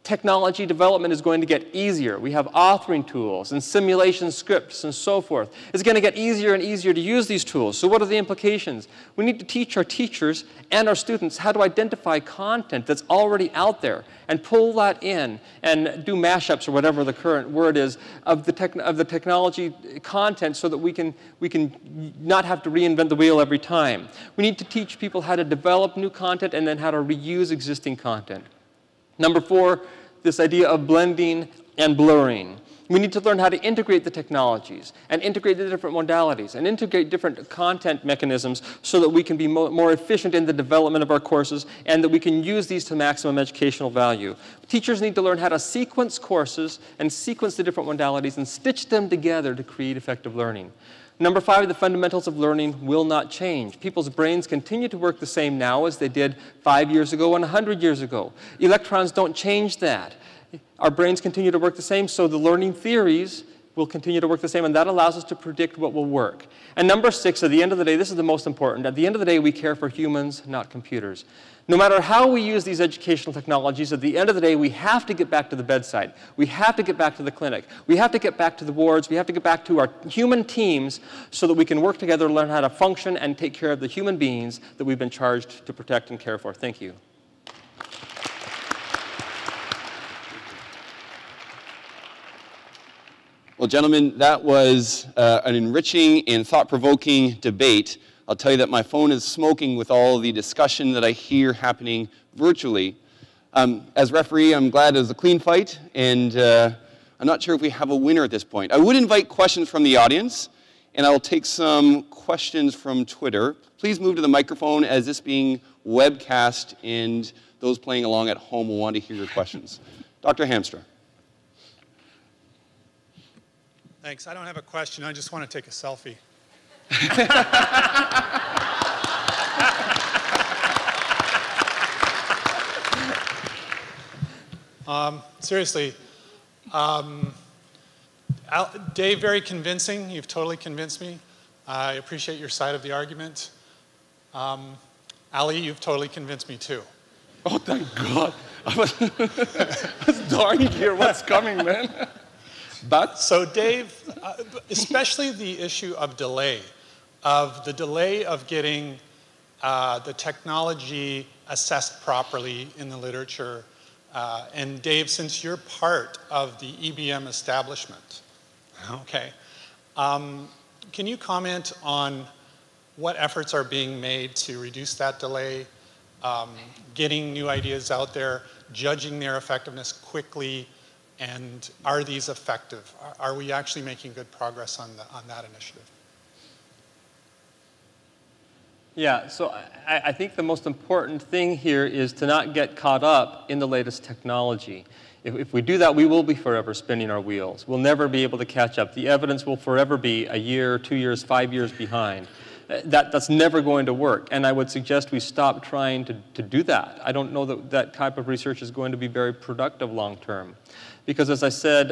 technology development is going to get easier. We have authoring tools and simulation scripts and so forth. It's going to get easier and easier to use these tools. So what are the implications? We need to teach our teachers and our students how to identify content that's already out there and pull that in and do mashups or whatever the current word is of the technology content so that we can not have to reinvent the wheel every time. We need to teach people how to develop new content and then how to reuse existing content. Number 4, this idea of blending and blurring. We need to learn how to integrate the technologies and integrate the different modalities and integrate different content mechanisms so that we can be more efficient in the development of our courses and that we can use these to maximum educational value. Teachers need to learn how to sequence courses and sequence the different modalities and stitch them together to create effective learning. Number 5, the fundamentals of learning will not change. People's brains continue to work the same now as they did 5 years ago and 100 years ago. Electrons don't change that. Our brains continue to work the same, so the learning theories will continue to work the same, and that allows us to predict what will work. And number 6, at the end of the day, this is the most important. At the end of the day, we care for humans, not computers. No matter how we use these educational technologies, at the end of the day, we have to get back to the bedside. We have to get back to the clinic. We have to get back to the wards. We have to get back to our human teams so that we can work together, learn how to function, and take care of the human beings that we've been charged to protect and care for. Thank you. Well, gentlemen, that was an enriching and thought-provoking debate. I'll tell you that my phone is smoking with all the discussion that I hear happening virtually. As referee, I'm glad it was a clean fight, and I'm not sure if we have a winner at this point. I would invite questions from the audience, and I will take some questions from Twitter. Please move to the microphone as this being webcast, and those playing along at home will want to hear your questions. Dr. Hamstra. Thanks. I don't have a question. I just want to take a selfie. Seriously, Dave, very convincing. You've totally convinced me. I appreciate your side of the argument. Ali, you've totally convinced me too. Oh, thank God. I was dying to hear what's coming, man. But so Dave, especially the issue of delay, of getting the technology assessed properly in the literature. And Dave, since you're part of the EBM establishment, okay, can you comment on what efforts are being made to reduce that delay, getting new ideas out there, judging their effectiveness quickly, and are these effective? Are we actually making good progress on that initiative? Yeah, so I think the most important thing here is to not get caught up in the latest technology. If we do that, we will be forever spinning our wheels. We'll never be able to catch up. The evidence will forever be a year, 2 years, 5 years behind. That's never going to work, and I would suggest we stop trying to do that. I don't know that that type of research is going to be very productive long term. Because as I said,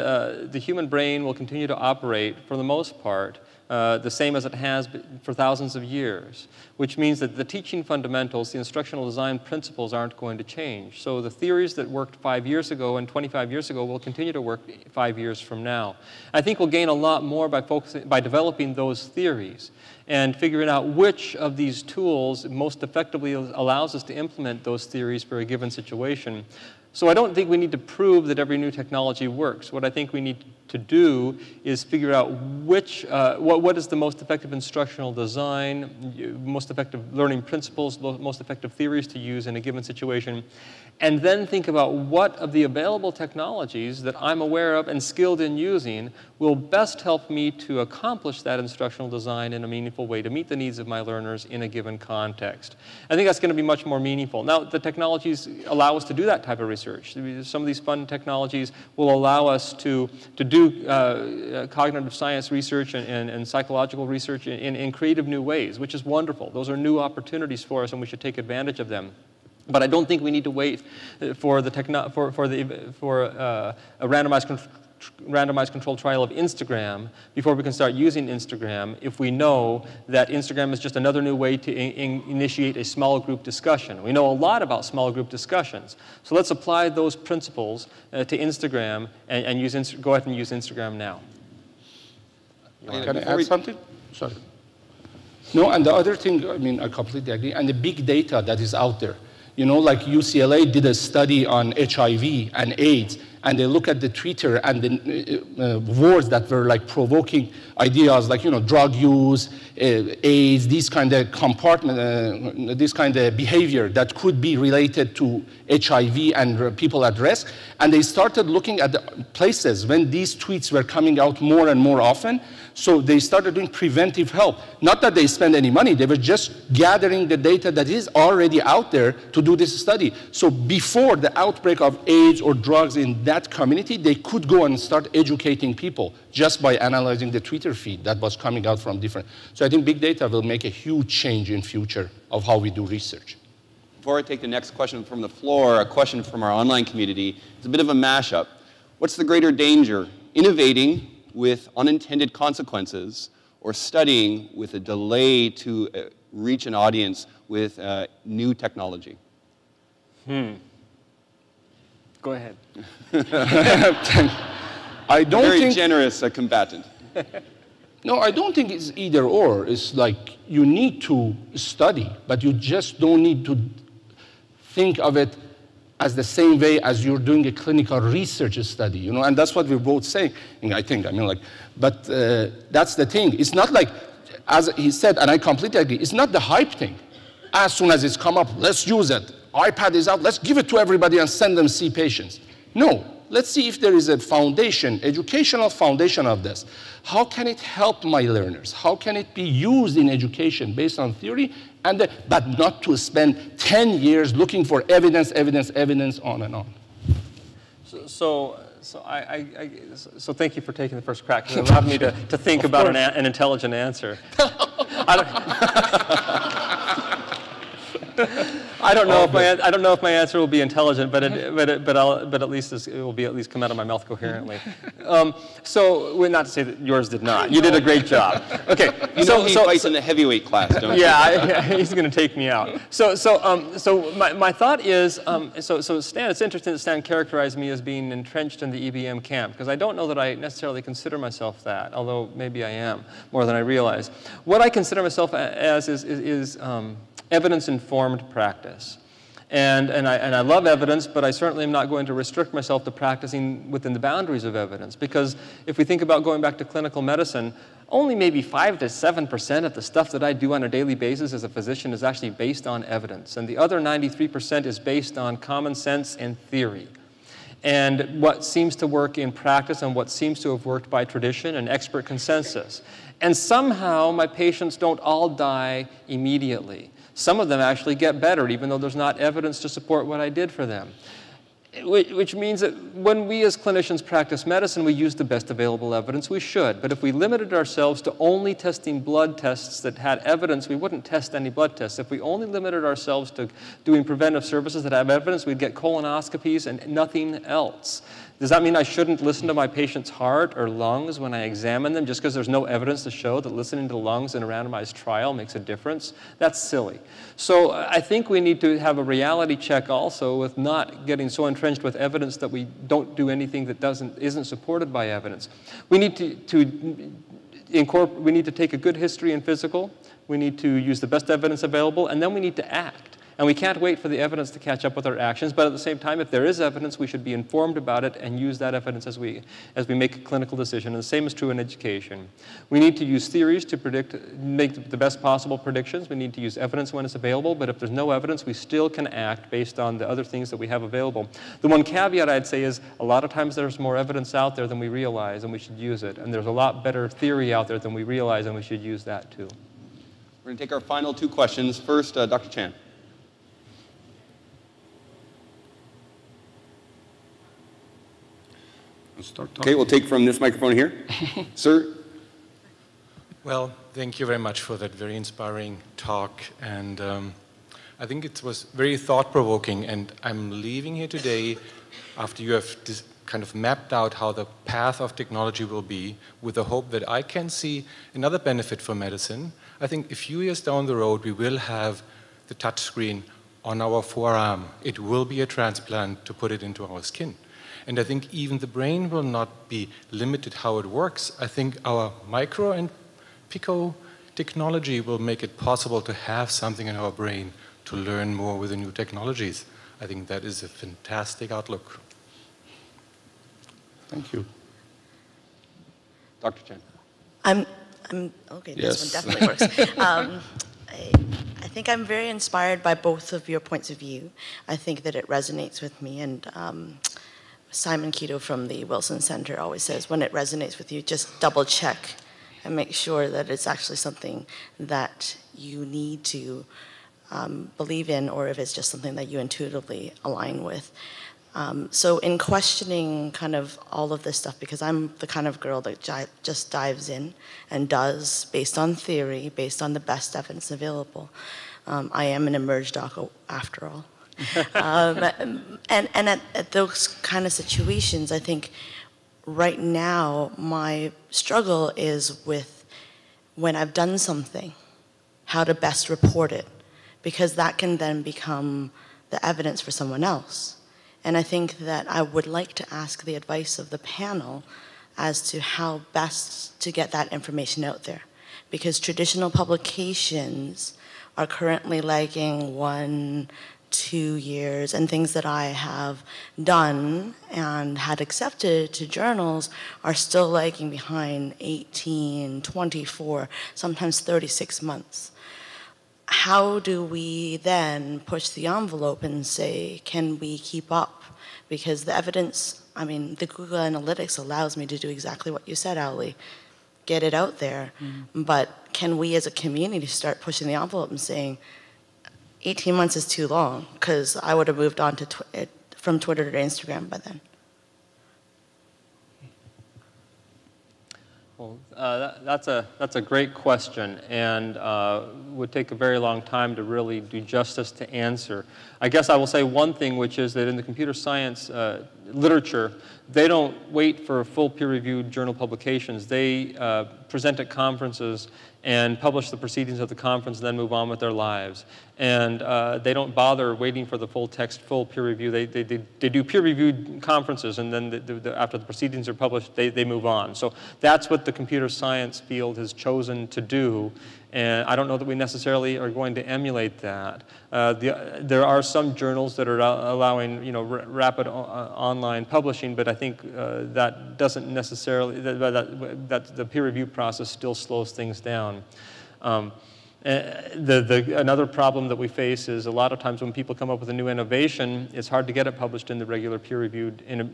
the human brain will continue to operate, for the most part, the same as it has for thousands of years, which means that the teaching fundamentals, the instructional design principles aren't going to change. So the theories that worked 5 years ago and 25 years ago will continue to work 5 years from now. I think we'll gain a lot more by developing those theories and figuring out which of these tools most effectively allows us to implement those theories for a given situation. So I don't think we need to prove that every new technology works. What I think we need to do is figure out what is the most effective instructional design, most effective learning principles, most effective theories to use in a given situation, and then think about what of the available technologies that I'm aware of and skilled in using will best help me to accomplish that instructional design in a meaningful way to meet the needs of my learners in a given context. I think that's going to be much more meaningful. Now, the technologies allow us to do that type of research. Some of these fun technologies will allow us to do cognitive science research and psychological research in creative new ways, which is wonderful. Those are new opportunities for us, and we should take advantage of them. But I don't think we need to wait for a randomized controlled trial of Instagram before we can start using Instagram if we know that Instagram is just another new way to initiate a small group discussion. We know a lot about small group discussions. So let's apply those principles to Instagram and go ahead and use Instagram now. Can I add something? Sorry. No, and the other thing, I mean, I completely agree, and the big data that is out there. You know, like UCLA did a study on HIV and AIDS, and they look at the Twitter and the words that were like provoking ideas like, you know, drug use, AIDS, these kind of this kind of behavior that could be related to HIV and people at risk. And they started looking at the places when these tweets were coming out more and more often. So they started doing preventive help. Not that they spend any money, they were just gathering the data that is already out there to do this study. So before the outbreak of AIDS or drugs in that community, they could go and start educating people just by analyzing the Twitter feed that was coming out from different. So I think big data will make a huge change in future of how we do research. Before I take the next question from the floor, a question from our online community. It's a bit of a mashup. What's the greater danger, innovating with unintended consequences or studying with a delay to reach an audience with new technology? Go ahead. I don't Very think, generous combatant. No, I don't think it's either or. It's like you need to study, but you just don't need to think of it as the same way as you're doing a clinical research study, you know, and that's what we're both saying, I think, I mean, like, but that's the thing. It's not like, as he said, and I completely agree, it's not the hype thing. As soon as it's come up, let's use it. iPad is out, let's give it to everybody and send them see patients. No, let's see if there is a foundation, educational foundation of this. How can it help my learners? How can it be used in education based on theory, but not to spend 10 years looking for evidence, evidence, evidence, on and on. So thank you for taking the first crack. It allowed me to think about an intelligent answer. I don't know if my answer will be intelligent, but at least it will be at least come out of my mouth coherently. So, not to say that yours did not. You did a great job. Okay. You know he fights in the heavyweight class, don't you? Yeah, he's going to take me out. So my thought is, so Stan, it's interesting that Stan characterized me as being entrenched in the EBM camp, because I don't know that I necessarily consider myself that, although maybe I am more than I realize. What I consider myself as is evidence-informed practice. And I love evidence, but I certainly am not going to restrict myself to practicing within the boundaries of evidence, because if we think about going back to clinical medicine, only maybe 5 to 7% of the stuff that I do on a daily basis as a physician is actually based on evidence, and the other 93% is based on common sense and theory. and what seems to work in practice and what seems to have worked by tradition and expert consensus. And somehow my patients don't all die immediately. Some of them actually get better, even though there's not evidence to support what I did for them. Which means that when we as clinicians practice medicine, we use the best available evidence. We should. But if we limited ourselves to only testing blood tests that had evidence, we wouldn't test any blood tests. If we only limited ourselves to doing preventive services that have evidence, we'd get colonoscopies and nothing else. Does that mean I shouldn't listen to my patient's heart or lungs when I examine them just because there's no evidence to show that listening to lungs in a randomized trial makes a difference? That's silly. So I think we need to have a reality check also with not getting so entrenched with evidence that we don't do anything that isn't supported by evidence. We need we need to take a good history in physical. We need to use the best evidence available, and then we need to act. And we can't wait for the evidence to catch up with our actions, but at the same time, if there is evidence, we should be informed about it and use that evidence as we make a clinical decision. And the same is true in education. We need to use theories to make the best possible predictions. We need to use evidence when it's available, but if there's no evidence, we still can act based on the other things that we have available. The one caveat I'd say is a lot of times there's more evidence out there than we realize, and we should use it. And there's a lot better theory out there than we realize, and we should use that too. We're going to take our final two questions. First, Dr. Chan. Okay, we'll take from this microphone here. Sir? Well, thank you very much for that very inspiring talk. And I think it was very thought-provoking. And I'm leaving here today after you have kind of mapped out how the path of technology will be with the hope that I can see another benefit for medicine. I think a few years down the road, we will have the touch screen on our forearm. It will be a transplant to put it into our skin. And I think even the brain will not be limited how it works. I think our micro and pico technology will make it possible to have something in our brain to learn more with the new technologies. I think that is a fantastic outlook. Thank you. Dr. Chen. Okay, yes. This one definitely works. I think I'm very inspired by both of your points of view. I think that it resonates with me, and Simon Keto from the Wilson Center always says, when it resonates with you, just double check and make sure that it's actually something that you need to believe in, or if it's just something that you intuitively align with. So in questioning kind of all of this stuff, because I'm the kind of girl that just dives in and does based on theory, based on the best evidence available. I am an emerged doc after all. And at those kind of situations, I think right now my struggle is with when I've done something, how to best report it, because that can then become the evidence for someone else. And I think that I would like to ask the advice of the panel as to how best to get that information out there, because traditional publications are currently lagging 1-2 years, and things that I have done and had accepted to journals are still lagging behind 18, 24, sometimes 36 months. How do we then push the envelope and say, can we keep up? Because the evidence, I mean, the Google Analytics allows me to do exactly what you said, Ali, get it out there. But can we as a community start pushing the envelope and saying, 18 months is too long, because I would have moved on to from Twitter to Instagram by then. Well, that's a great question, and would take a very long time to really do justice to answer. I guess I will say one thing, which is that in the computer science literature, they don't wait for full peer-reviewed journal publications. They present at conferences and publish the proceedings of the conference and then move on with their lives. And they don't bother waiting for the full text, full peer review. They do peer-reviewed conferences, and then after the proceedings are published, they move on. So that's what the computer science field has chosen to do. And I don't know that we necessarily are going to emulate that. There are some journals that are allowing, rapid online publishing, but I think that doesn't necessarily, that the peer review process still slows things down. Another problem that we face is a lot of times when people come up with a new innovation, it's hard to get it published in the regular in a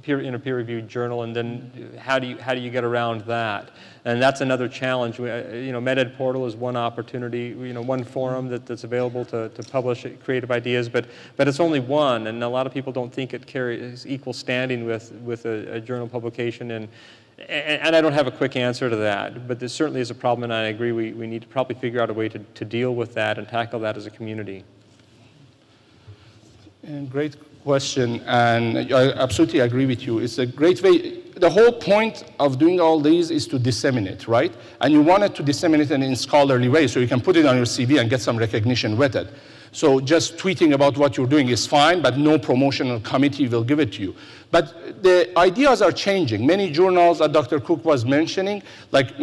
peer-reviewed journal, and then how do you get around that? And that's another challenge. MedEd Portal is one opportunity, one forum that's available to publish creative ideas, but it's only one, and a lot of people don't think it carries equal standing with a journal publication. And I don't have a quick answer to that, but there certainly is a problem, and I agree we need to probably figure out a way to deal with that and tackle that as a community. And great question, and I absolutely agree with you. It's a great way. The whole point of doing all these is to disseminate, right? And you want it to disseminate in a scholarly way so you can put it on your CV and get some recognition with it. So just tweeting about what you're doing is fine, but no promotional committee will give it to you. But the ideas are changing. Many journals that Dr. Cook was mentioning, like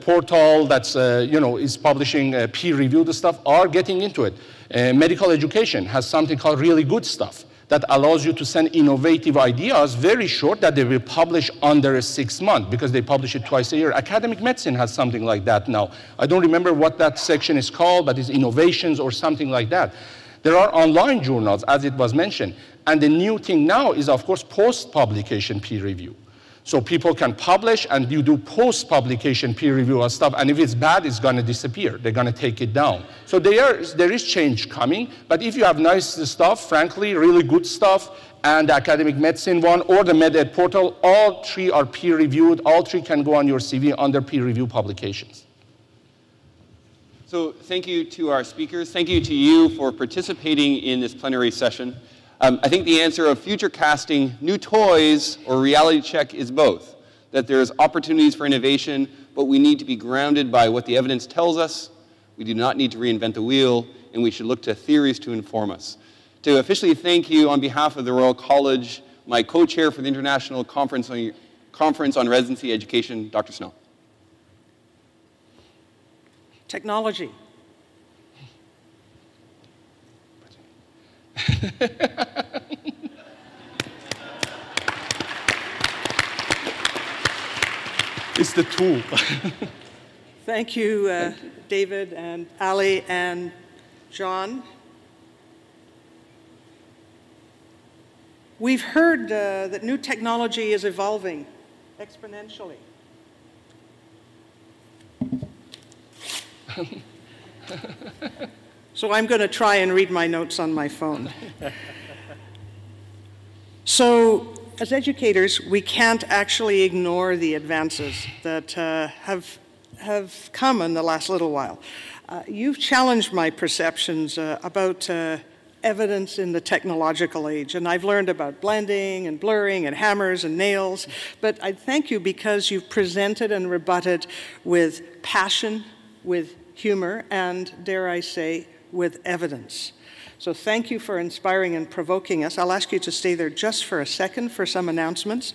Portal that's is publishing peer-reviewed stuff, are getting into it. Medical education has something called Really Good Stuff that allows you to send innovative ideas very short that they will publish under 6 months because they publish it twice a year. Academic medicine has something like that now. I don't remember what that section is called, but it's innovations or something like that. There are online journals, as it was mentioned. And the new thing now is, of course, post-publication peer review. So people can publish, and you do post-publication peer review of stuff, and if it's bad, it's going to disappear. They're going to take it down. So there is change coming, but if you have nice stuff, frankly, really good stuff, and the academic medicine one, or the MedEd Portal, all three are peer-reviewed. All three can go on your CV under peer-review publications. So thank you to our speakers. Thank you to you for participating in this plenary session. I think the answer of Futurecasting, new toys, or reality check is both. That there's opportunities for innovation, but we need to be grounded by what the evidence tells us. We do not need to reinvent the wheel, and we should look to theories to inform us. To officially thank you on behalf of the Royal College, my co-chair for the International Conference on Residency Education, Dr. Snow. Technology. It's the tool. Thank you, David and Ali and John. We've heard that new technology is evolving exponentially. So I'm going to try and read my notes on my phone. So as educators, we can't actually ignore the advances that have come in the last little while. You've challenged my perceptions about evidence in the technological age, and I've learned about blending and blurring and hammers and nails, but I thank you because you've presented and rebutted with passion, with humor, and, dare I say, with evidence. So thank you for inspiring and provoking us. I'll ask you to stay there just for a second for some announcements.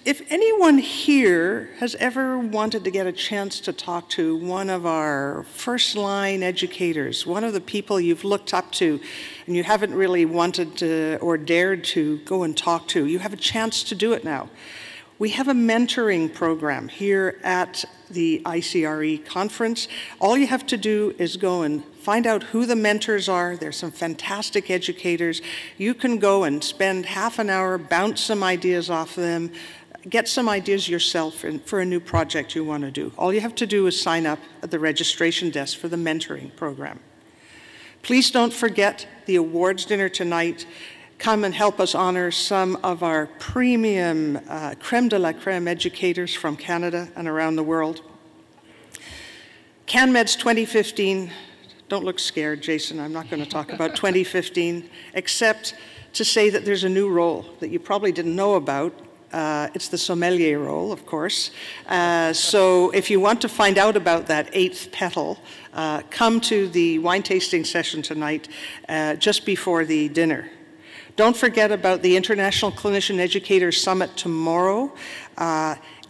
If anyone here has ever wanted to get a chance to talk to one of our first-line educators, one of the people you've looked up to and you haven't really wanted to or dared to go and talk to, you have a chance to do it now. We have a mentoring program here at the ICRE conference. All you have to do is go and find out who the mentors are. There's some fantastic educators. You can go and spend half an hour, bounce some ideas off them, get some ideas yourself for a new project you want to do. All you have to do is sign up at the registration desk for the mentoring program. Please don't forget the awards dinner tonight. Come and help us honor some of our premium creme de la creme educators from Canada and around the world. CanMed's 2015, don't look scared, Jason, I'm not going to talk about 2015, except to say that there's a new role that you probably didn't know about. It's the sommelier role, of course. So if you want to find out about that 8th petal, come to the wine tasting session tonight just before the dinner. Don't forget about the International Clinician Educators Summit tomorrow.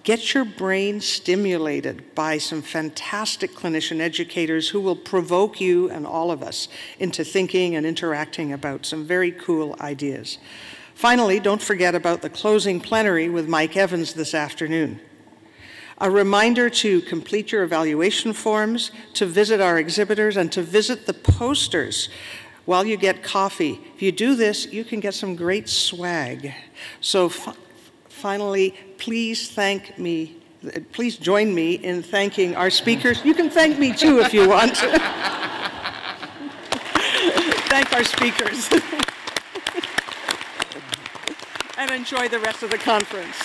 Get your brain stimulated by some fantastic clinician educators who will provoke you and all of us into thinking and interacting about some very cool ideas. Finally, don't forget about the closing plenary with Mike Evans this afternoon. A reminder to complete your evaluation forms, to visit our exhibitors, and to visit the posters while you get coffee. If you do this, you can get some great swag. So finally, please join me in thanking our speakers. You can thank me too if you want. Thank our speakers. And enjoy the rest of the conference.